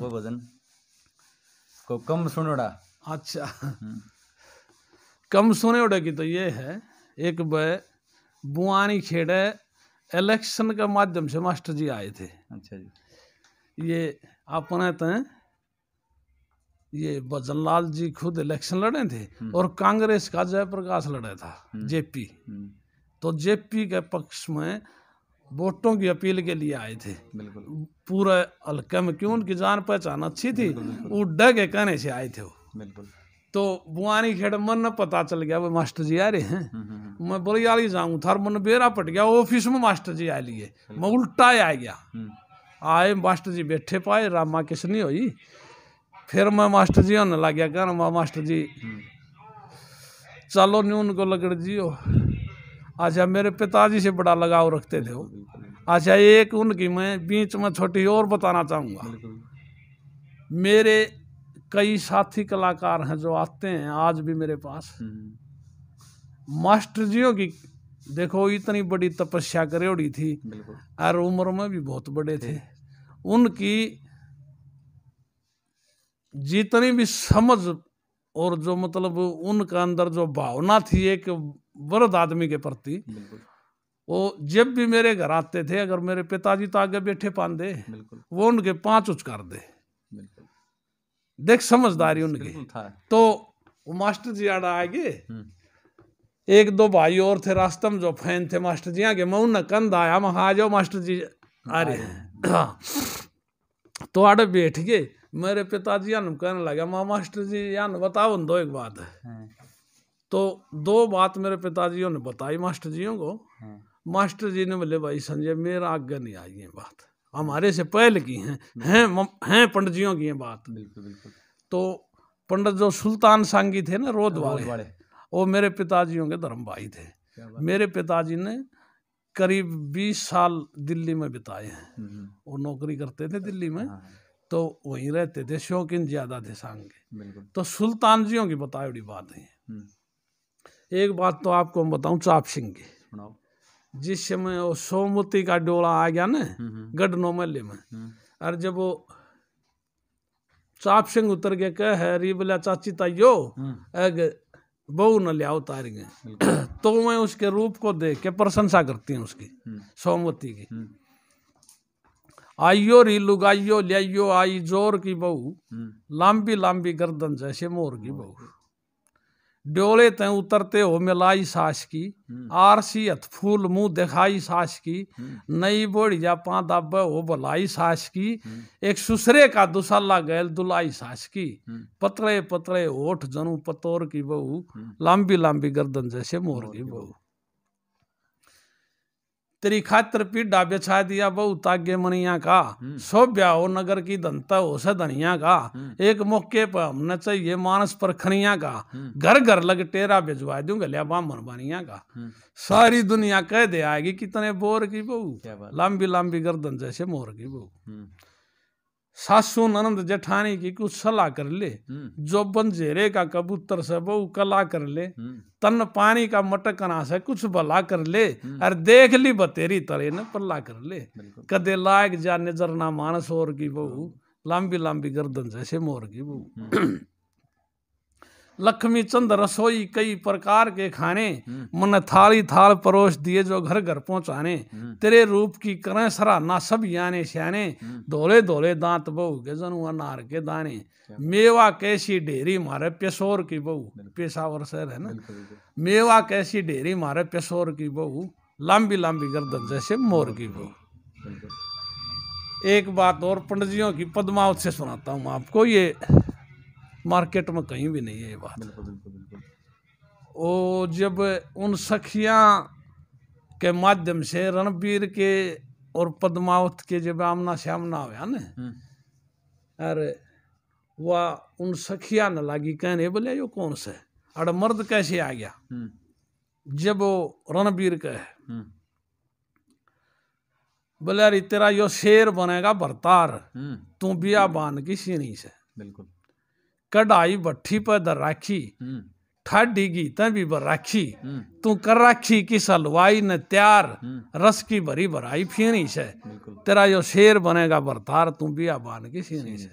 को भजन को कम सुनोड़ा। अच्छा, कम सुने उड़े की तो ये है, एक बुआनी खेड़े इलेक्शन के माध्यम से मास्टर जी आए थे। अच्छा जी। ये अपने तो ये भजनलाल जी खुद इलेक्शन लड़े थे और कांग्रेस का जयप्रकाश लड़ा था जेपी। तो जेपी के पक्ष में वोटों की अपील के लिए आए थे। बिल्कुल। पूरे हल्के में, क्यों उनकी जान पहचान अच्छी थी, वो डर के कहने से आए थे वो। बिल्कुल। तो बुआनी खेड़ मन में पता चल गया वो मास्टर जी आ रहे हैं। मैं बलियाली जाऊँ थार मन बेरा पट गया, ऑफिस में मास्टर जी आ लिए, मैं उल्टा आ गया। आए मास्टर जी बैठे पाए, रामा किसनी हुई। फिर मैं मास्टर जी होने लग गया, कहना मास्टर जी चलो न्यू उनको लगड़ जी हो। अच्छा, मेरे पिताजी से बड़ा लगाव रखते थे वो। अच्छा, एक उनकी मैं बीच में छोटी और बताना चाहूँगा। मेरे कई साथी कलाकार हैं जो आते हैं आज भी मेरे पास। मास्टर जियों की देखो इतनी बड़ी तपस्या करेड़ी थी और उम्र में भी बहुत बड़े थे। उनकी जितनी भी समझ और जो मतलब उनका अंदर जो भावना थी एक वृद्ध आदमी के प्रति, वो जब भी मेरे घर आते थे, अगर मेरे पिताजी तो आगे बैठे पांदे, वो उनके 5 उचकार दे। देख समझदारी उनकी। तो वो मास्टर जी आड़ा आगे, एक दो भाई और थे रास्ते में जो फैन थे मास्टर जी आगे, मैं उन्हें कंध आया, मैं आ जाओ मास्टर जी आ रहे हैं। तो आड़े बैठ गए। मेरे पिताजी यान कहने लगा, मास्टर जी यान बताओ दो एक बात है। तो 2 बात मेरे पिताजियों ने बताई मास्टर जियों को। मास्टर जी ने बोले, भाई संजय मेरा आगे नहीं आई ये बात, हमारे से पहले की हैं पंडित जियों की ये बात। बिल्कुल। तो पंडित जो सुल्तान सांगी थे ना, रोद वाले, वो मेरे पिताजियों के धर्म भाई थे। मेरे पिताजी ने करीब 20 साल दिल्ली में बिताए हैं। वो नौकरी करते थे दिल्ली में, तो वहीं रहते थे, शौकीन ज्यादा थे सांग के। तो सुल्तान जियों की बताई बात है। एक बात तो आपको मैं बताऊं चाप सिंह की। जिस समय वो सोमवती का डोला आ गया ना गढ़नौ महल्ले में, और जब वो चाप सिंह उतर के कह है री बोला चाची ताइयो बहू न लिया उतारेंगे, तो मैं उसके रूप को देख के प्रशंसा करती हूँ उसकी, सोमवती की। आइयो री लुगाइयो लियाइयो आई जोर की बहू, लांबी लांबी गर्दन जैसे मोर की बहू। डोले ते उतरते हो मिलाई सास की, आरसी हथ फूल मुंह दिखाई सास की। नई बोढ़िया पांदा हो भलाई सास की, एक सुसरे का दुसाला गैल दुलाई सास की। पतले पतले होठ जनू पतोर की बहू, लांबी लांबी गर्दन जैसे मोर की बहू। तेरी खातर पीढ़ा बिछा दिया बहु तागे मनिया का, सो ब्याहो नगर की धनता हो से धनिया का। एक मौके पर हमने चाहिए मानस पर खनिया का, घर घर लग टेरा भिजवा दूं गलिया बामन बानिया का। सारी दुनिया कह दे आएगी कितने बोर की बहू, लंबी लंबी गर्दन जैसे मोर की बहू। सासू ननंद जेठानी की कुछ सलाह कर ले, जो बंजेरे का कबूतर से बहु कला कर ले। तन पानी का मटकना से कुछ भला कर ले, और देख ली बतेरी तरे न पल्ला कर ले। कदे लायक जा नजर ना मानस और की बहू, लंबी लंबी गर्दन जैसे मोर की बहू। लक्ष्मी चंद रसोई कई प्रकार के खाने, मन थाली थाल परोस दिए जो घर घर पहुंचाने। तेरे रूप की करें सराहना सब याने श्याने, धोले धोले दांत बहू के जनू अनार के दाने। मेवा कैसी ढेरी मारे पेशोर की बहू, पेशावर शहर है ना। मेवा कैसी ढेरी मारे पेशोर की बहू, लंबी लंबी गर्दन जैसे मोर की बहू। एक बात और पंडित जियों की पद्मावत से सुनाता हूँ आपको, ये मार्केट में कहीं भी नहीं है ये बात। बिल्कुल। वो जब उन सखियां के माध्यम से रणबीर के और पद्मावत के जब आमना सामना हुआ ना, अरे वह उन सखियां न लगी कहने, बोले यो कौन से अरे मर्द कैसे आ गया। जब वो रणबीर का है, बोले अरे तेरा यो शेर बनेगा भरतार, तू बिया बान की सीनी से। बिल्कुल। कढ़ाई भट्ठी पर दर राखी, ठाडी की तभी बर राखी। तू कर राखी की सलवाई न त्यार, रस की भरी भराई फेनी से। तेरा यो शेर बनेगा भरतार, तू बिया बान की सीनी से।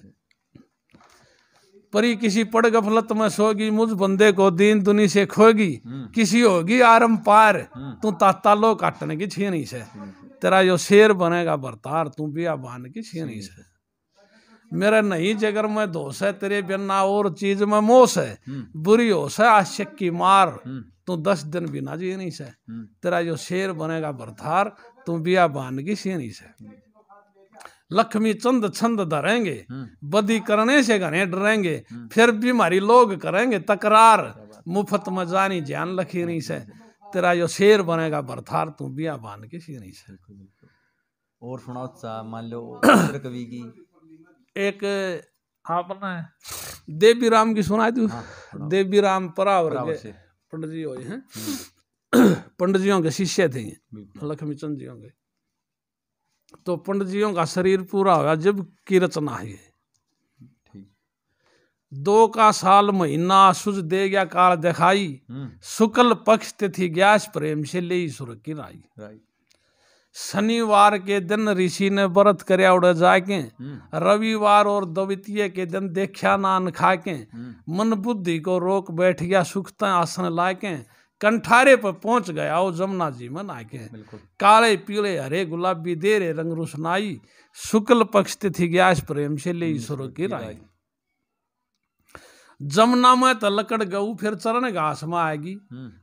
परी किसी पड़ गफलत में सोगी, मुझ बंदे को दीन दुनी से खोगी, किसी होगी आरम पार, तू ताता लो काटने की छीनी से, तेरा जो शेर बनेगा बरतार, तू बिया बान की छीनी से। मेरा नहीं जगर में दोष है, तेरे बिना और चीज में मोस है, बुरी होश है आशिक की मार, तू 10 दिन भी ना जीनी से, तेरा जो शेर बनेगा बरतार, तू बिया बान की छीनी से। लक्ष्मी चंद छंद धरेंगे, बदी करने से घने डरेंगे, फिर भी हमारी लोग करेंगे तकरार, मुफ्त में जानी जान लखीनी से, तेरा जो शेर बनेगा बरथार, तू बिया बान की सीनी से। और सुनाओ सा, मान लो दूसरे कवि की एक आपने देवी राम की सुना दी। देवी राम परावर के पंडित जी हुए हैं, पंडित जियों के शिष्य थे लक्ष्मी चंद जियों के। तो पंडित जियों का शरीर पूरा होगा जब की रचना है। 2 का साल महीना सुझ दे गया काल दिखाई, शुक्ल पक्ष तिथि ग्यास प्रेम से ले सुर की राई। शनिवार के दिन ऋषि ने व्रत करया उड़ जाके, रविवार और द्वितीय के दिन देखा नान खाके, मन बुद्धि को रोक बैठ गया सुखता आसन लाके, कंठारे पर पहुंच गया वो जमुना जी में नाके, काले पीले हरे गुलाबी देरे रंग रुशनाई, शुक्ल पक्ष तिथि ग्यास प्रेम से ले सुर की राई। जमुना में तलकड़ गऊ फिर चरण घास में आएगी,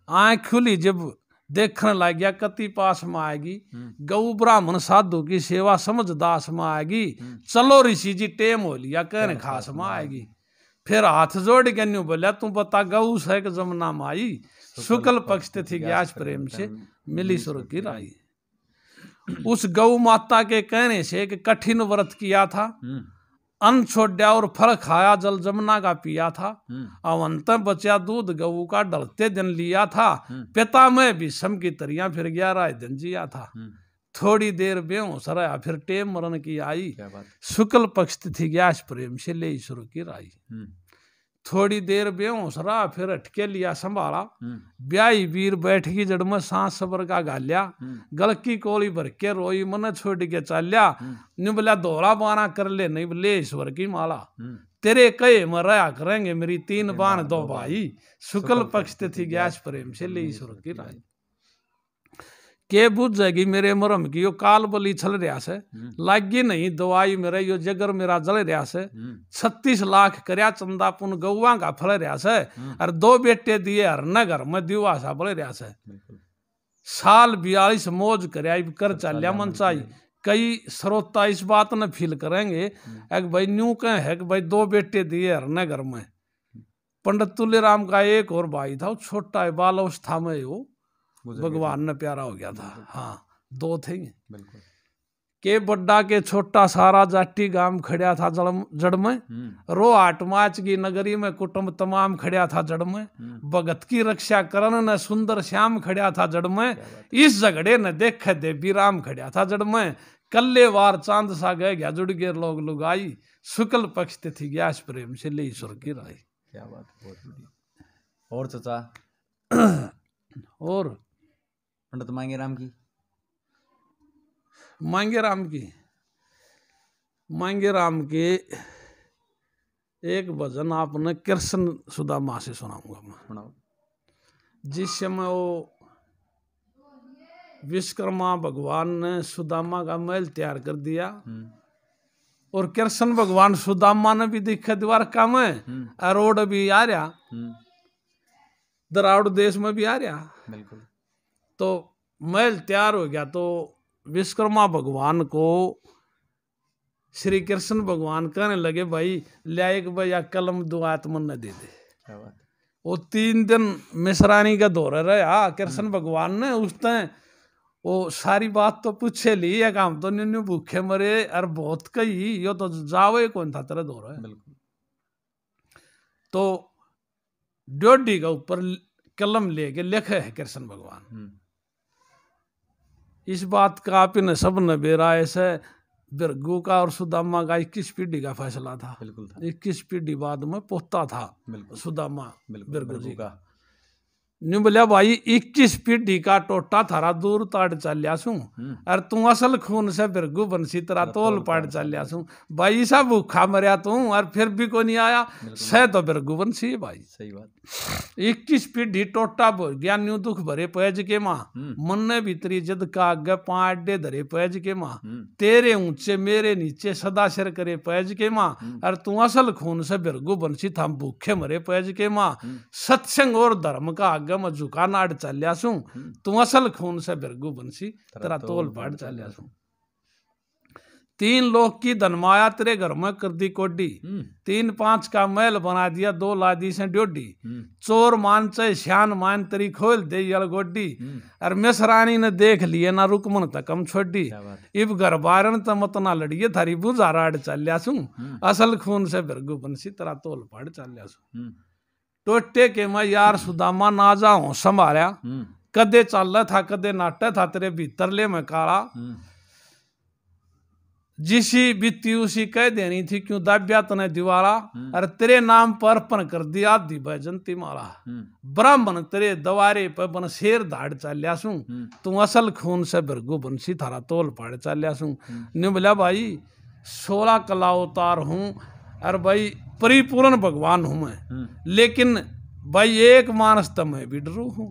आंख खुली जब देखने लग गया कति पास में आएगी, गऊ ब्राह्मण साधु की सेवा समझ दास में आएगी, चलो ऋषि जी टेम हो लिया कहने खास में आएगी। फिर हाथ जोड़ के न्यू बोलिया तू बता गऊ से जमुना में आई, शुक्ल पक्ष तिथि ग्यास प्रेम से मिली सुर की राई। उस गऊ माता के कहने से एक कठिन व्रत किया था, अन्न छोड़ा और फल खाया, जल जमुना का पिया था, अवंत बचा दूध गऊ का ढलते दिन लिया था, पिता में भी सम की तरिया फिर 11 दिन जिया था। थोड़ी देर बेहोश रहा फिर टेम मरण की आई, शुक्ल पक्ष तिथि ग्यास प्रेम से ले सुर की राई। थोड़ी देर बेहोश रहा फिर हटके लिया संभाला, ब्याही वीर बैठ की जड़ में सांस सबर का गालिया, गल की कोली भर के रोई मन छोड़ के चालिया, न्यू बोला दोहरा बाना कर ले नहीं बोले ईश्वर की माला, तेरे कहे में रहा करेंगे मेरी 3 बाण 2 भाई, शुक्ल पक्ष तिथि ग्यास प्रेम से ले ईश्वर की राई। के बुझ जाएगी मेरे मरम की यो काल बली छल रहा से, लागी नहीं दवाई मेरे यो जगर मेरा जल रहा से, 36 लाख करया चंदा पुन गौवा का फल रहा से, और 2 बेटे दिए हर नगर में दिवा सा बल रहा से, साल 42 मौज करया कर चालिया मनचाई। कई श्रोता इस बात ने फील करेंगे एक भाई न्यू कह है कि भाई 2 बेटे दिए हर नगर में। पंडित तुलेराम का एक और भाई था, वो छोटा बाल अवस्था में वो भगवान ने प्यारा हो गया था। हाँ 2 थे के बड्डा के छोटा सारा जाटी गांव खड़ा था जड़ में, रो आट माच की नगरी में कुटुंब तमाम खड़ा था जड़ में, भगत की रक्षा करन न सुंदर श्याम खड़ा था जड़ में, इस झगड़े न देखे देवी राम खड़ा था जड़ में, कल्ले वार चांद सा गए गया जुड़ गए लोग लुगाई, शुक्ल पक्ष तिथि ग्यास प्रेम से ले ईश्वर की राई। क्या बात, बहुत बढ़िया। और चाचा और पंडित मांगेराम की मांगेराम के एक भजन आपने कृष्ण सुदामा से सुनाऊंगा मैं। जिस समय वो विश्वकर्मा भगवान ने सुदामा का महल तैयार कर दिया और कृष्ण भगवान सुदामा ने भी देखा द्वारका में, अरोड़ भी आ रहा, द्राविड़ देश में भी आ रहा, बिल्कुल। तो महल तैयार हो गया। तो विश्वकर्मा भगवान को श्री कृष्ण भगवान कहने लगे भाई ले एक भाई या कलम दो आत्मन न दे दे। वो 3 दिन मिश्रानी का दौरा रहा कृष्ण भगवान ने, उस टाइम वो सारी बात तो पूछे ली है, काम तो न्यू भूखे मरे और बहुत कही यो तो जावे कौन था तेरा दौरा है। तो डोडी का ऊपर कलम लेके लिखे है कृष्ण भगवान, इस बात का आप ने सब ने बेरा ऐसे बिरगू का और सुदामा का 21 पीढ़ी का फैसला था। 21 पीढ़ी बाद में पोता था सुदामा बिरगू जी का। न्यू बोलिया भाई 21 पीढ़ी का टोटा थारा दूर ताड़ चालिया सू और तू असल खून से बिरगू बंसी तेरा तोल पाड़ चालिया सू भाई सा भूखा मरिया तू और फिर भी को नहीं आया सह तो बिरगू बंसी है भाई। सही बात। 21 पीढ़ी टोटा बोल गया न्यू दुख भरे पैज के माँ मन ने भीतरी जद का आगे पांडे धरे पैज के माँ तेरे ऊंचे मेरे नीचे सदा सिर करे पैज के माँ और तू असल खून से बिरगू बंसी था भूखे मरे पैज के माँ सत्संग और धर्म का आगे मैं झुका नाड़ चालिया सू तू असल खून से बिरगू बंसी तेरा तोल पाड़ चालिया सू। 3 लोग की धनमाया तेरे घर में कर दी कोडी 3-5 का महल बना दिया 2 लादी से ड्योडी चोर मान चाहे श्यान मान तेरी खोल दे यल गोडी और मिसरानी ने देख लिए ना रुकमन तक हम छोड़ी इब घर बारन त मत ना लड़िए थारी बुझा राड चालिया सू असल खून से बिरगू बंसी तेरा तोल पाड़ चालिया सू। टोटे के मैं यार सुदामा ना जाऊं संभाल्या कदे चल था कदे नाटे था तेरे भीतर ले मैं काला जिसी बीती उसी कह देनी थी क्यों दाब्या तने दीवारा और तेरे नाम पर अर्पण कर दिया दी बैजंती माला ब्राह्मण तेरे दवारे पर बन शेर धाड़ चालिया सू तू असल खून से बिरगू बंसी थारा तोल पाड़ चालिया सू। न्यू बोला भाई 16 कला अवतार हूँ और भाई परिपूर्ण भगवान हूं मैं लेकिन भाई एक मानस तो मैं भी डरू हूं।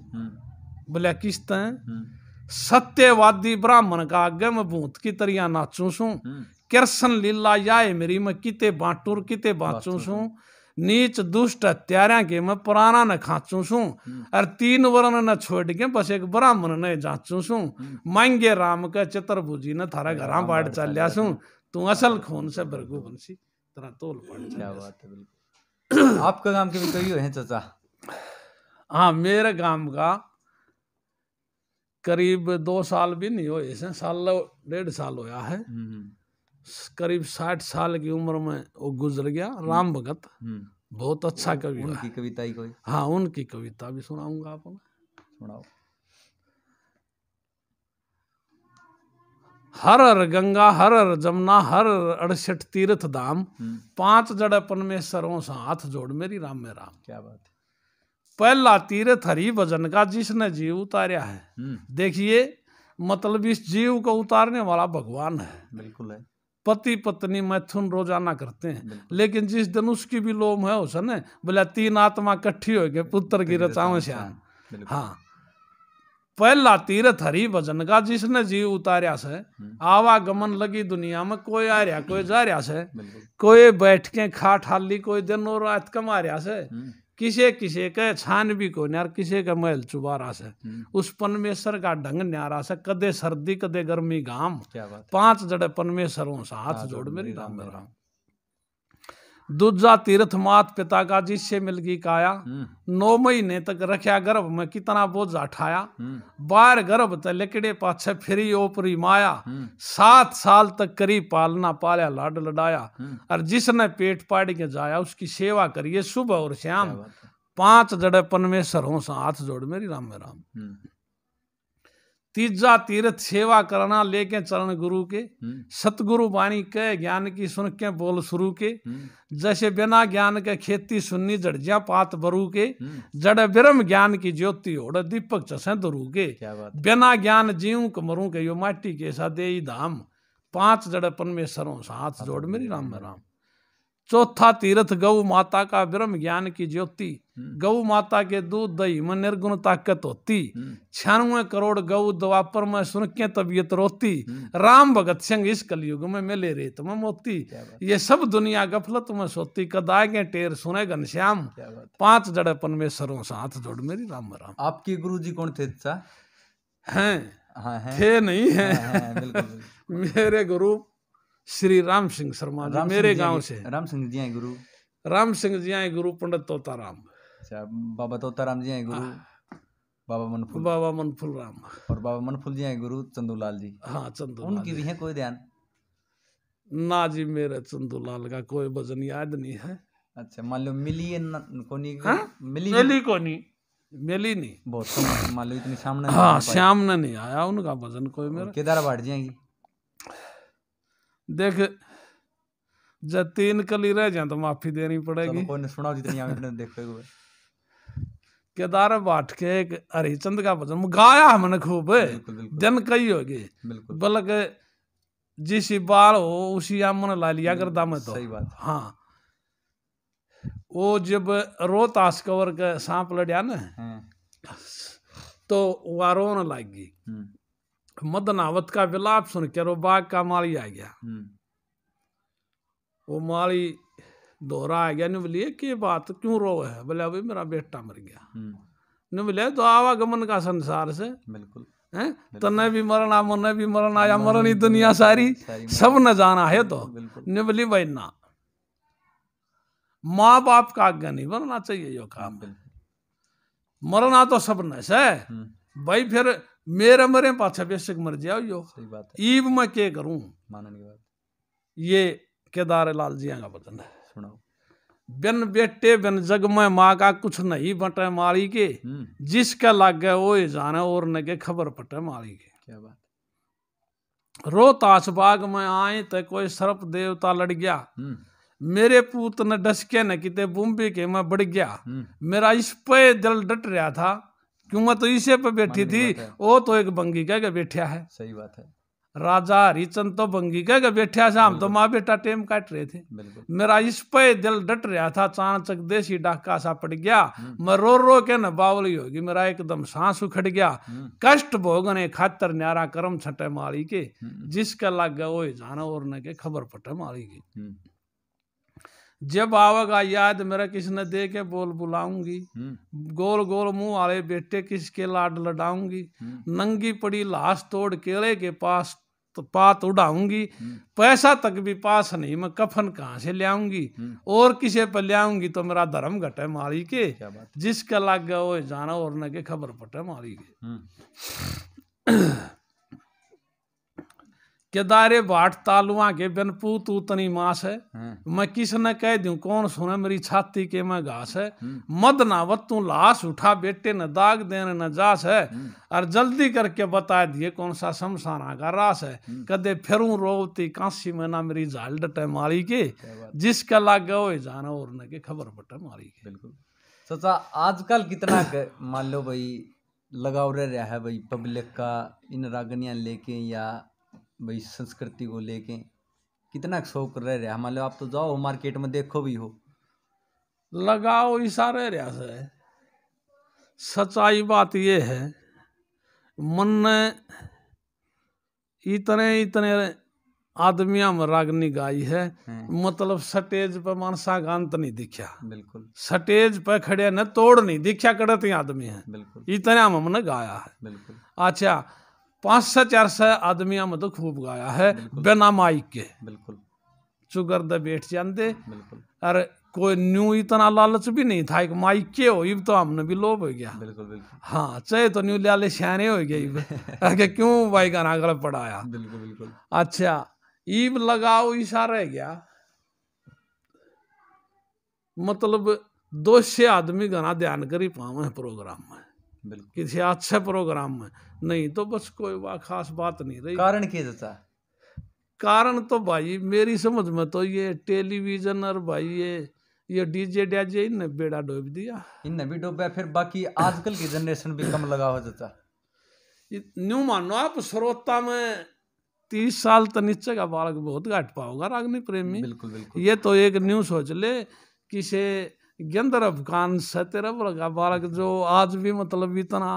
बोला किस तरह सत्यवादी ब्राह्मण का आगे मैं भूत की तरिया नाचू सू कृष्ण लीला याए मेरी मैं किते बांटूर किते बाँचू सू नीच दुष्ट हत्यारा के मैं पुराना न खाचू सू और 3 वर्ण न छोड़ के बस एक ब्राह्मण न जाचू सू मांगे राम का चतुर्भुजी न थारा घरा बाढ़ चालिया सू तू असल खून से बिरगू बंसी तेरा तोल पाड़। क्या बात है। बिल्कुल। आपका गांव के भी कई है चाचा? हाँ मेरे गांव का करीब 2 साल भी नहीं हुए इसे 1.5 साल होया है करीब 60 साल की उम्र में वो गुजर गया राम भगत बहुत अच्छा कवि। उनकी कविता ही कोई? हाँ उनकी कविता भी सुनाऊंगा आपको। सुनाओ। हर हर गंगा हर हर जमुना हर 68 तीर्थ धाम 5 जड़ परमेश्वरों से हाथ जोड़ मेरी राम में राम। क्या बात है। पहला तीर्थ हरि भजन का जिसने जीव उतारा है। देखिए मतलब इस जीव को उतारने वाला भगवान है। बिल्कुल है। पति पत्नी मैथुन रोजाना करते हैं लेकिन जिस दिन उसकी भी लोम है उसने बोला 3 आत्मा इकट्ठी हो गए पुत्र की रचाओं से। हाँ पहला तीर्थ हरि भजन का जिसने जीव उतारा से आवागमन लगी दुनिया में कोई आ रहा कोई जा रहा से कोई बैठ के खा ठाली कोई दिन और रात कमा रहा से किसे किसे के छान भी को न्यार किसे का महल चुबा रहा से उस परमेश्वर का ढंग न्यारा से कदे सर्दी कदे गर्मी घाम 5 जड़े परमेश्वरों से हाथ जोड़ मेरी राम में राम। दूजा तीर्थ मात पिता का जिससे मिल गई काया 9 महीने तक रखा गर्भ में कितना बोझ उठाया 12 गर्भ तक लिकड़े पाछे फिरी ओपरी माया 7 साल तक करी पालना पाया लाड लडाया और जिसने पेट पाड़ के जाया उसकी सेवा करिए सुबह और शाम 5 जड़े परमेश्वरों से हाथ जोड़ मेरी राम में राम। तीजा तीर्थ सेवा करना लेके चरण गुरु के सतगुरु वाणी के ज्ञान की सुन के बोल शुरू के जैसे बिना ज्ञान के खेती सुननी जड़जिया पात बरू के जड़ ब्रह्म ज्ञान की ज्योति ओढ़ दीपक चसे दुरु के बिना ज्ञान जीव कमरू के यो माटी के सदे धाम 5 जड़ परमेश्वरों से हाथ जोड़ मेरी राम में राम। चौथा तीर्थ गौ माता का ब्रह्म ज्ञान की ज्योति गौ माता के दूध दही में निर्गुण ताकत होती 96 करोड़ गौ द्वापर में सुन के तबीयत रोती राम भगत सिंह इस कलयुग में मिले रेत में मोती ये सब दुनिया गफलत में सोती कदागे टेर सुने घनश्याम 5 जड़े परमेश्वरों से हाथ जोड़ मेरी राम में राम। आपके गुरु जी कौन थे? हैं हाँ हैं थे नहीं है बिल्कुल। मेरे गुरु श्री राम सिंह शर्मा जी मेरे गांव से। राम सिंह जी हैं गुरु? राम सिंह जी हैं गुरु पंडित तोताराम। अच्छा बाबा तोताराम जी हैं गुरु? बाबा मनफुल राम। और बाबा मनफुल जी हैं गुरु चंदूलाल जी? हाँ चंदू। उनकी भी है कोई ध्यान? ना जी मेरे चंदूलाल का कोई भजन याद नहीं है। अच्छा मान लो मिली कोनी? मिली कोनी मिली नहीं बहुत मान लो इतनी सामने। हाँ सामने नहीं आया उनका भजन कोई मेरा। केदार बाट जाएंगी देख जब 3 कली रह जाए तो माफी देनी पड़ेगी। कोई ने सुनाओ जितनी आपने देखो। केदार भाट के एक हरिचंद का भजन गाया हमने खूब, बिल्कुल बिल्कुल दिन कई हो गए, बिल्कुल बल्कि जिस बाल हो उसी आमन ला लिया करता मैं तो। सही बात है। हाँ, वो जब रोहतास कवर के सांप लड़िया ना हाँ, तो वह रोने लग गई। मदनावत का विलाप सुन के रो बाग का माली आ गया। वो माली दोहरा आ गया, नहीं बोलिए कि बात क्यों रो है? बोले अभी मेरा बेटा मर गया। नहीं बोले तो आवागमन का संसार से बिल्कुल है, तने भी मरना मने भी मरना, या मरनी दुनिया सारी सब न जाना है। तो नहीं बोली भाई ना, माँ बाप का आज्ञा नहीं बनना चाहिए यो काम, मरना तो सब न से भाई, फिर मेरे मरे पाछे बेशक मर जाओ यो, सही बात है। ईब मैं क्या करूं? मानने की बात। ये केदार लाल जी का वचन है। सुनाओ। बिन बेटे बिन जग में माँ का कुछ नहीं बटे मारी के, जिसका लाग गए वो जाने और न के खबर पटे मारी के। क्या बात। रोहतास बाग में आए तो कोई सर्प देवता लड़ गया, मेरे पूत ने डस के न किते बुम्बे के मैं बढ़ गया। मेरा इस पे दिल डट रहा था, क्यों मैं तो इसे पे बैठी थी, वो तो एक बंगी कह के बैठा है। सही बात है। राजा हरिचंद तो बंगी कह के बैठा था, हम तो माँ बेटा टेम काट रहे थे। मेरा इस पे दिल डट रहा था, चाणचक देसी डाका सा पड़ गया। मैं रो रो के न बावली होगी, मेरा एकदम सांस उखड़ गया। कष्ट भोगने खातर न्यारा कर्म छटे मारी के, जिसका लग गया वो जाना और न के खबर पटे मारी के। जब आवेगा याद मेरा किसने दे के बोल बुलाऊंगी, गोल गोल मुंह वाले बेटे किसके लाड लडाऊंगी। नंगी पड़ी लाश तोड़ केले के पास तो पात उड़ाऊंगी, पैसा तक भी पास नहीं, मैं कफन कहाँ से ले आऊंगी। और किसे पर ले आऊंगी तो मेरा धर्म घटे मारी के, जिसका लग गया वो जाना और न के खबर पटे मारी के। केदारे भाट तालुआ के बिन पूत उतनी मास है, मैं किस न कह दूं कौन सुने मेरी छाती के मैं घास है। मद नावत तू लाश उठा बेटे न दाग देने न जास है, और जल्दी करके बता दिए कौन सा शमशाना का रास है। कदे फिरूं रोवती काशी में ना मेरी झाल डटे मारी के, जिसका लाग गया वो जाना और न के खबर पटे मारी के। बिल्कुल चाचा, आजकल कितना मान लो भाई लगाव रह रहा है भाई पब्लिक का इन रागनियां लेके या भाई संस्कृति को लेके, कितना शौक रह रहा है। मान लो आप तो जाओ मार्केट में देखो भी हो, लगाओ इशारे रहा है। सच्चाई बात ये है, मन ने इतने इतने आदमिया में रागनी गाई है, मतलब स्टेज पे मानसा का अंत नहीं दिखा। बिल्कुल स्टेज पे खड़े न तोड़ नहीं दिखा, कड़ते आदमी है। बिल्कुल इतना हमने गाया है। बिल्कुल। अच्छा 500-400 आदमिया में तो खूब गाया है बिना माइक के। बिल्कुल। चुगर दे बैठ जाते। बिल्कुल। अरे कोई न्यू इतना लालच भी नहीं था, एक माइक के हो इब तो हमने भी लोभ हो गया। बिल्कुल बिल्कुल। हाँ चाहे तो न्यू लाले सियाने हो गए क्यों भाई गाना गलत पड़ाया। बिल्कुल बिल्कुल। अच्छा ईब लगाओ इशारा रह गया, मतलब 200 आदमी गाना ध्यान कर ही पावे प्रोग्राम में, किसी अच्छे प्रोग्राम में नहीं तो बस कोई खास बात नहीं रही। कारण क्या चाचा? कारण तो भाई मेरी समझ में तो ये टेलीविजन और भाई ये डीजे डाजे इनने बेड़ा डूब दिया। इनने भी डूबा, फिर बाकी आजकल की जनरेशन भी कम लगा हो चाचा। न्यू मानो आप श्रोता में 30 साल तो नीचे का बालक बहुत घट पाओगा रागनी प्रेमी। बिल्कुल बिल्कुल। ये तो एक न्यू सोच ले किसे गंधर्व कान सतेरव का बालक जो आज भी मतलब इतना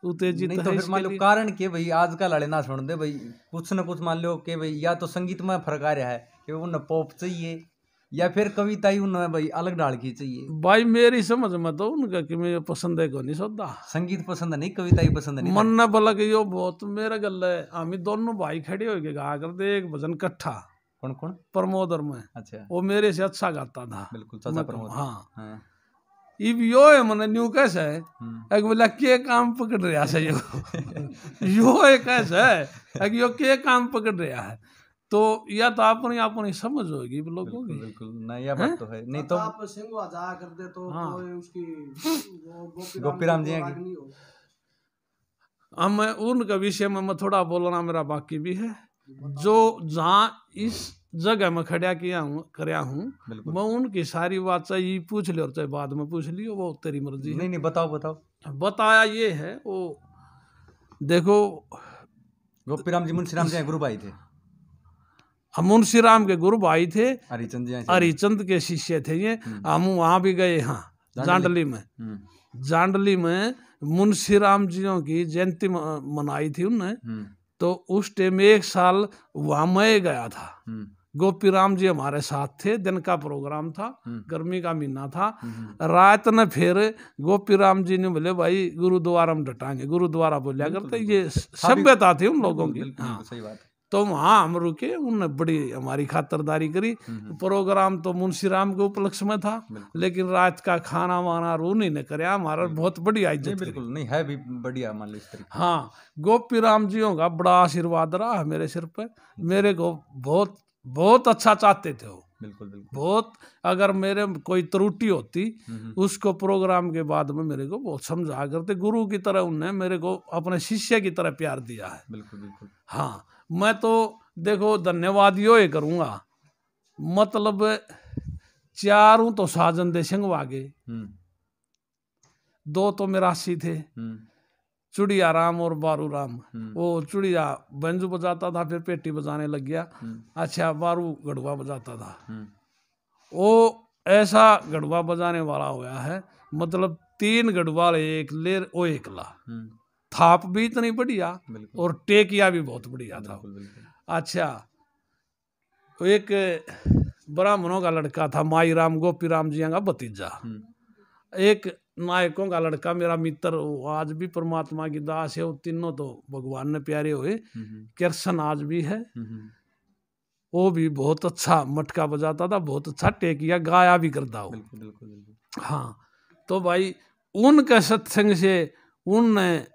उत्तेजित नहीं तो फिर मान लो कारण के भाई आजकल वाले ना सुन दे भाई, कुछ न कुछ मान लो कि भाई या तो संगीत में फर्क आ रहा है कि उन्हें पॉप चाहिए या फिर कविता ही उन्हें भाई अलग डाल की चाहिए। भाई मेरी समझ में तो उनका कि मैं पसंद है को नहीं सोता, संगीत पसंद नहीं कविता ही पसंद नहीं। मन न बलक यो बहुत मेरा गल है। हम दोनों भाई खड़े हो के गा करते एक भजन कट्ठा। कौन कौन? प्रमोदर में। अच्छा। वो मेरे से अच्छा गाता था। बिल्कुल चाचा प्रमोद। हाँ इब यो है मन न्यू कैसे है एक बोला के काम पकड़ रहा है यो है कैसे है यो के काम पकड़ रहा है, तो या तो अपनी समझ होगी लोगों की। बिल्कुल ना, यह बात तो है। नहीं तो आप सिंगवा जा कर दे तो कोई उसकी गोपीराम जी हम उनका विषय में मैं थोड़ा बोलना मेरा बाकी भी है। जो जहाँ इस जगह में खड़ा किया हूँ करया हूँ, बिल्कुल। मैं उनकी सारी बात चाहे ये पूछ लियो और चाहे बाद में पूछ लियो, वो तेरी मर्जी है। नहीं नहीं, बताओ बताओ। बताया ये है, वो देखो गोपीराम जी मुंशी राम जी गुरु भाई थे, हम मुंशी राम के गुरु भाई थे, हरिचंद जी हरिचंद के शिष्य थे ये। हम वहाँ भी गए, हाँ जांडली में। जांडली में मुंशी राम जियों की जयंती मनाई थी उनने, तो उस टाइम 1 साल वहाँ मैं गया था। गोपीराम जी हमारे साथ थे, दिन का प्रोग्राम था, गर्मी का महीना था। रात में फिर गोपीराम जी ने बोले भाई गुरुद्वारा में डटाएंगे, गुरुद्वारा बोलिया करते, ये सभ्यता थी उन लोगों की। हाँ, सही बात है। तो वहाँ हम रुके, उनने बड़ी हमारी खातिरदारी करी। प्रोग्राम तो मुंशी राम के उपलक्ष्य में था, लेकिन रात का खाना वाना उन्हीं ने कराया, हमारा बहुत बढ़िया इज्जत करी। बिल्कुल नहीं है भी बढ़िया, मान लो इस तरीके। हाँ, गोपीराम जियों का बड़ा आशीर्वाद रहा मेरे सिर पे, मेरे को बहुत बहुत अच्छा चाहते थे वो। बिल्कुल बिल्कुल। बहुत, अगर मेरे कोई त्रुटि होती उसको प्रोग्राम के बाद में मेरे को बहुत समझा करते, गुरु की तरह उनने मेरे को अपने शिष्य की तरह प्यार दिया है। बिल्कुल बिल्कुल। हाँ, मैं तो देखो धन्यवाद यो ही करूँगा, मतलब 4 तो साजन दे सिंह वागे, 2 तो मेरासी थे, चुड़िया राम और बारू राम। वो चुड़िया बंजू बजाता था, फिर पेटी बजाने लग गया। अच्छा, बारू गढ़वा बजाता था। वो ऐसा गढ़वा बजाने वाला हुआ है, मतलब 3 गढ़वा एक लेर वो एकला, थाप भी इतनी बढ़िया और टेकिया भी बहुत बढ़िया था। अच्छा, एक ब्राह्मणों का लड़का था माई राम, गोपीराम जी का भतीजा। एक नायकों का लड़का मेरा मित्र, आज भी परमात्मा की दास है, वो तीनों तो भगवान ने प्यारे हुए। कृष्ण आज भी है, वो भी बहुत अच्छा मटका बजाता था, बहुत अच्छा टेकिया गाया भी करता हो। हाँ, तो भाई उनके सत्संग से उनने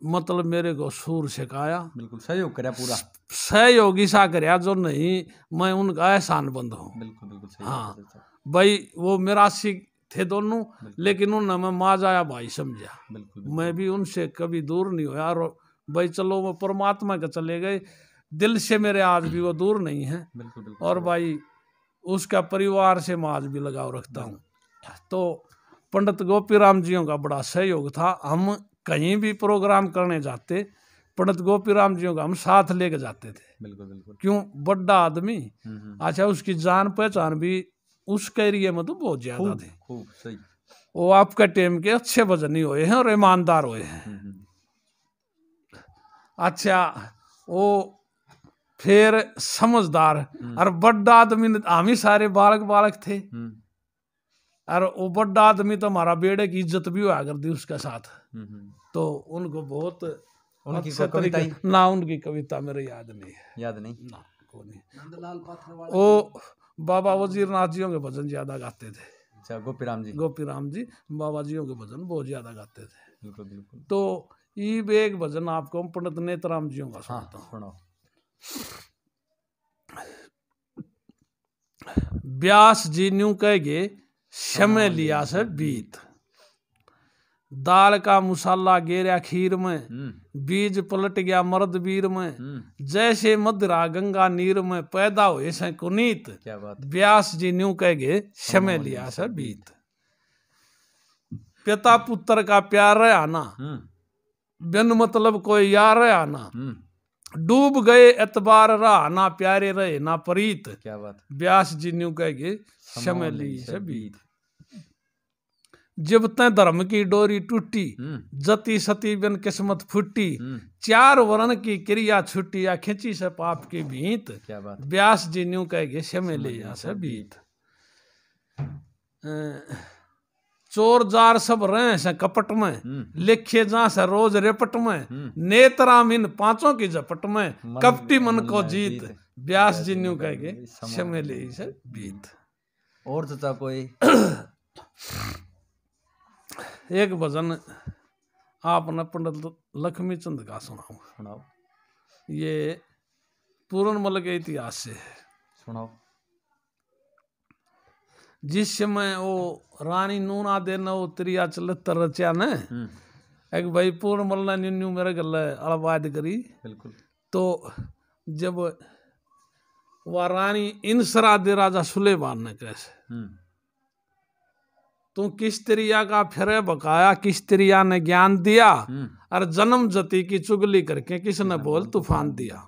मतलब मेरे को सूर सिखाया, बिल्कुल सहयोग कराया, पूरा सहयोगी सा कराया, जो नहीं मैं उनका एहसान बंद हूँ। बिल्कुल बिल्कुल। हाँ भाई, वो मेरासी थे दोनों, लेकिन उन्होंने मैं माँ जाया भाई समझा। मैं भी उनसे कभी दूर नहीं हुआ, और भाई चलो वो परमात्मा के चले गए, दिल से मेरे आज भी वो दूर नहीं है। और भाई उसका परिवार से मैं आज भी लगाव रखता हूँ। तो पंडित गोपीराम जियों का बड़ा सहयोग था, हम कहीं भी प्रोग्राम करने जाते पंडित गोपीराम जियों का हम साथ लेके जाते थे। बिल्कुल बिल्कुल। क्यों, बड़ा आदमी, अच्छा उसकी जान पहचान भी उसके एरिया में तो बहुत ज्यादा थे। खूब सही। वो आपके टाइम के अच्छे भजनी हुए हैं और ईमानदार हुए हैं। अच्छा, वो फिर समझदार और बड़ा आदमी, हम ही सारे बालक बालक थे, और वो बड़ा आदमी तो हमारा बेड़े की इज्जत भी हुआ करती उसके साथ। तो उनको बहुत उनकी अच्छा कविता ना, उनकी कविता मेरे याद नहीं है, याद नहीं ना नहीं। वो बाबा वजीर नाथ जियों के भजन ज्यादा गाते थे। अच्छा, गोपीराम जी बाबा जियों के भजन बहुत ज्यादा गाते थे। बिल्कुल बिल्कुल। तो ये एक भजन आपको पंडित नेतराम जियों का सुनाता हूँ। सुनाओ। व्यास जी न्यू कहेगे समय लिया से बीत, दाल का मसाला गेरा खीर में, बीज पलट गया मर्द वीर में, जैसे मदरा गंगा नीर में, पैदा हुए से कुनीत। क्या बात। व्यास जी न्यू कहेगे समय लिया से बीत। पिता पुत्र का प्यार रहा ना, बिन मतलब कोई यार रहा ना, डूब गए एतबार रहा ना, प्यारे रहे ना परीत। क्या बात। व्यास जी न्यू कहेगे समय ली से बीत। जब तक धर्म की डोरी टूटी, जति सती बिन किस्मत फूटी, 4 वर्ण की क्रिया छुट्टी, या खिंची से पाप की भीत। क्या बात। व्यास जी न्यू कहेगे समय लिया से बीत। चोर जार सब रहे से कपट में, लिखे जा से रोज रेपट में, नेतराम इन 5 की झपट में, कपटी मन को जीत। व्यास जी न्यू कहेगे समय लिया से बीत। और तो कोई एक भजन आपने पंडित लक्ष्मी चंद का सुनाओ। ये पूरनमल के इतिहास से है। सुनाओ। जिस समय वो रानी नूना देना वो त्रिया 74 रचा ने, एक भाई पूरनमल ने न्यू मेरे गले अलवाद करी। बिल्कुल। तो जब वह रानी इंसरा दे राजा सुलेमान ने कैसे तू किस त्रिया का फिर बकाया, किस त्रिया ने ज्ञान दिया, और जन्म जति की चुगली करके किसने बोल तूफान दिया।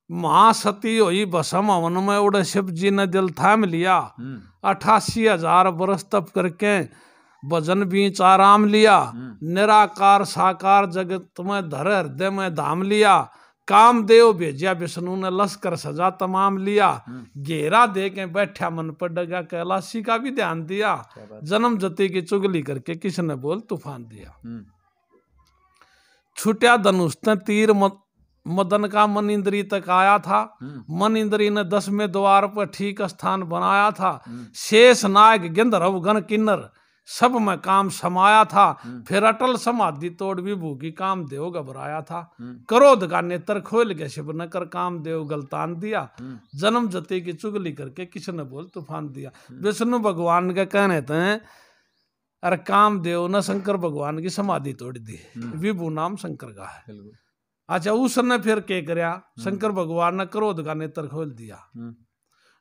महासती हुई भस्म हवन में उड़े शिव जी ने दिल थाम लिया, 88,000 बरस तप करके भजन बीच आराम लिया, निराकार साकार जगत में धर हृदय में धाम लिया, कामदेव भेजिया विष्णु ने लश्कर सजा तमाम लिया, घेरा दे के बैठा मन पर डगा कैलाशी का भी ध्यान दिया, जन्म जति की चुगली करके किसने बोल तूफान दिया। छुट्या धनुष ने तीर मदन का मन इंद्री तक आया था, मन इंद्री ने 10वें द्वार पर ठीक स्थान बनाया था, शेष नाग गंधर्व गण किन्नर सब में काम समाया था, फिर अटल समाधि तोड़ विभू की कामदेव घबराया था, क्रोध का नेत्र खोल के शिव ने कर कामदेव गलतान दिया, जन्म जति की चुगली करके किसने बोल तूफान दिया। विष्णु भगवान के कहने थे अरे कामदेव ने शंकर भगवान की समाधि तोड़ दी, विभू नाम शंकर का है। अच्छा उसने फिर क्या करया, शंकर भगवान ने क्रोध का नेत्र खोल दिया,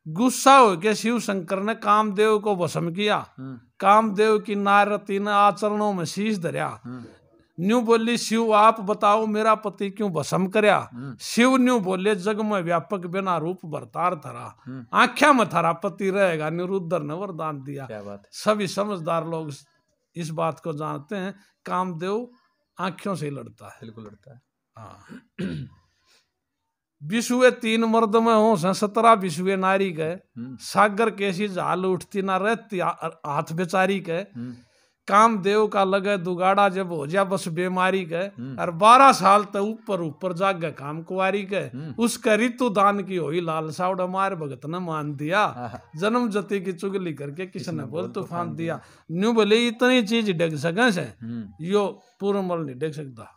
गुस्सा होकर शिव शंकर ने कामदेव को भस्म किया, कामदेव की नारती ने आचरणों में शीश धरया, न्यू बोली शिव आप बताओ मेरा पति क्यों भस्म करया, शिव न्यू बोले जग में व्यापक बिना रूप भरतार थरा, आख्या में थारा पति रहेगा, निरुद्र ने वरदान दिया। सभी समझदार लोग इस बात को जानते हैं, कामदेव आंखों से लड़ता है, बिल्कुल लड़ता है। विश्वे 3 मर्द में हो 17 विश्वे नारी के, सागर कैसी झाल उठती ना रहती हाथ बेचारी के, कामदेव का लगे दुगाड़ा जब हो जा बस बीमारी के, और 12 साल तक ऊपर ऊपर जाग गए काम कुआरी के, उसका ऋतु दान की हुई लालसा उड़ मार भगत ने मान दिया, जन्म जति की चुगली करके किसने बोल तूफान दिया। न्यू बोले इतनी चीज डेग सके से यो पूर्ण मल नहीं डेग सकता,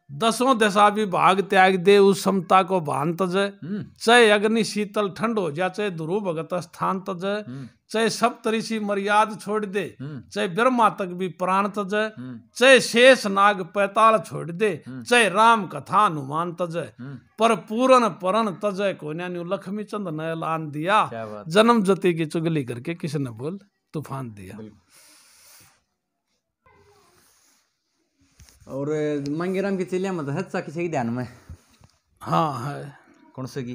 10 दशा विभाग त्याग दे उस समता को भान तजय, चाहे अग्नि शीतल ठंड हो जा, चाहे ध्रुव भगत स्थान तजय, चाहे सप्तऋषि मर्याद छोड़ दे, चाहे ब्रह्मा तक भी प्राण तजय, चाहे शेष नाग पैताल छोड़ दे, चाहे राम कथा हनुमान तजय, पर पूरन परन तजय को न्यू लक्ष्मी चंद ने ऐलान दिया, जन्म जति की चुगली करके किसने बोल तूफान दिया। और मांगेराम की चेलियां मतलब है किसी के ध्यान में? हाँ है। कौन से की?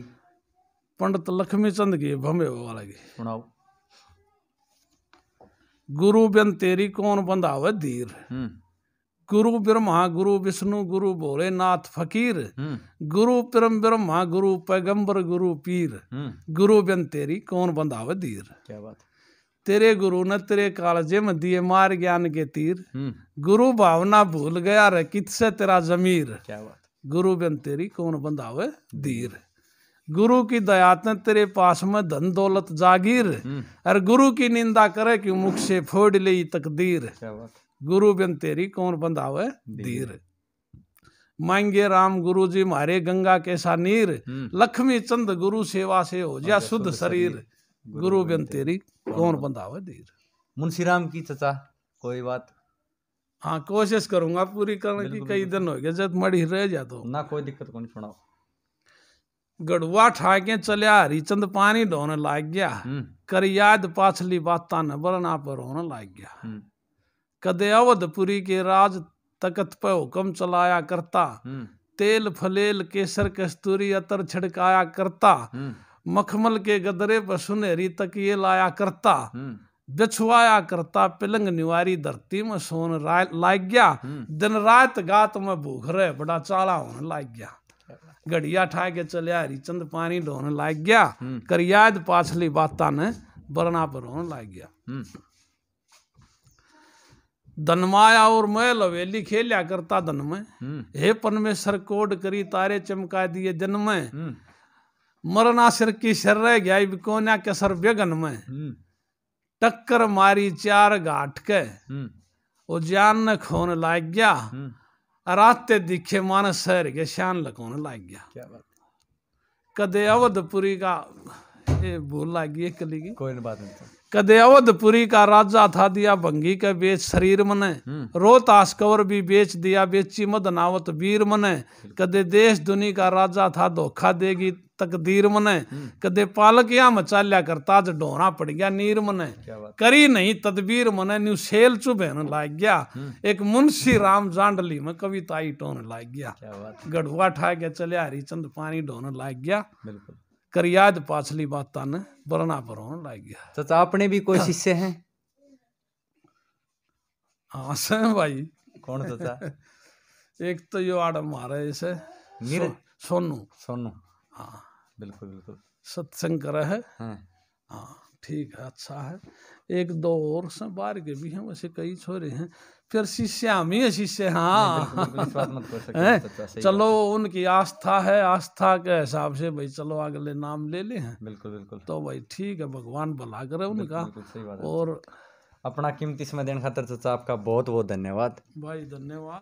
पंडित लक्ष्मी चंद की भमे वाला की। सुनाओ। गुरु बिन तेरी कौन बंधावे धीर, गुरु ब्रह्मा गुरु विष्णु गुरु भोलेनाथ फकीर, गुरु परम ब्रह्मा गुरु पैगंबर गुरु पीर, गुरु बिन तेरी कौन बंधावे धीर। क्या बात। तेरे गुरु ने तेरे कालजे में दिए मार ज्ञान के तीर, गुरु भावना भूल गया रे कित से तेरा जमीर। क्या बात। गुरु बिन तेरी कौन बंधावे धीर, गुरु की दया ने तेरे पास में धन दौलत जागीर, और गुरु की निंदा करे कि मुख से फोड़ ले तकदीर। क्या बात। गुरु बिन तेरी कौन बंधावे धीर। मांगे राम गुरु जी मारे गंगा के सा नीर, लक्ष्मी चंद गुरु सेवा से हो जा शुद्ध शरीर, गुरु बिन तेरी कौन बंधावे धीर। मुंशीराम की चचा कोई बात? हाँ कोशिश करूंगा पूरी करने की, कई दिन हो गए जब मड़ी रह जा तो ना, कोई दिक्कत कौन। सुनाओ। गढ़ुआ ठाके चलिया हरिचंद पानी ढोने लाग गया, कर याद पाछली बाता न बरना पर होने लाग गया, कदे अवधपुरी के राज तकत पे हुक्म चलाया करता, तेल फलेल केसर कस्तूरी अतर छिड़काया करता, मखमल के गदरे पर सुनहरी तकिए लाया करता, बिछवाया करता पिलंग निवारी धरती में सोन लाग गया, दिन रात गात में भूख रहे बड़ा चाला होने लाग गया, गढ़िया ठा के चलिया हरिचंद पानी ढोने लाग गया, कर याद पाछली बाता ने बरना पर होने लाग गया। धनमाया और मैल हवेली खेलिया करता धन में, हे परमेश्वर कोड करी तारे चमका दिए जन में, मरना सिर की सिर रह गया बिकोन्या के सर बेगन में, टक्कर मारी 4 घाट के वो जान न खोन लाग गया, राते दिखे मानस शहर के शान लकोन लाग गया। क्या बात। कदे अवधपुरी का ये भूल लागी कली की, कोई बात नहीं। कदे अवधपुरी का राजा था, दिया भंगी के बेच शरीर मने, रोहतास कंवर भी बेच दिया, बेची मदनावत वीर मने। कदे देश दुनी का राजा था, धोखा देगी तकदीर मने। कदे पालकियां मचाल्या करता, ज ढोना पड़ गया नीर मने। करी नहीं तदबीर मने, न्यू सेल चुभेन लाग गया। एक मुंशी राम जांडली में कविता ही टोन लाग गया। गढ़ुआ ठा के चले हरिचंद पानी ढोने लाग गया। बिल्कुल। करियाद पाछली बाता ने बरना बरोन लाग गया। चाचा आपने भी कोई शिष्य हैं? हाँ से भाई। कौन चाचा? एक तो यो आड़ मारे इसे सोनू। सोनू, हाँ बिल्कुल बिल्कुल। सत्संग करे है। हाँ ठीक है, अच्छा है। एक दो और से बाहर के भी हैं, वैसे कई छोरे हैं। फिर शिष्य हम ही है शिष्य। चलो उनकी आस्था है, आस्था के हिसाब से भाई चलो अगले नाम ले ले हैं। बिल्कुल बिल्कुल। तो भाई ठीक है, भगवान भला करे उनका। सही बात है। और अपना कीमती समय देने खातिर चाचा आपका बहुत बहुत धन्यवाद भाई। धन्यवाद।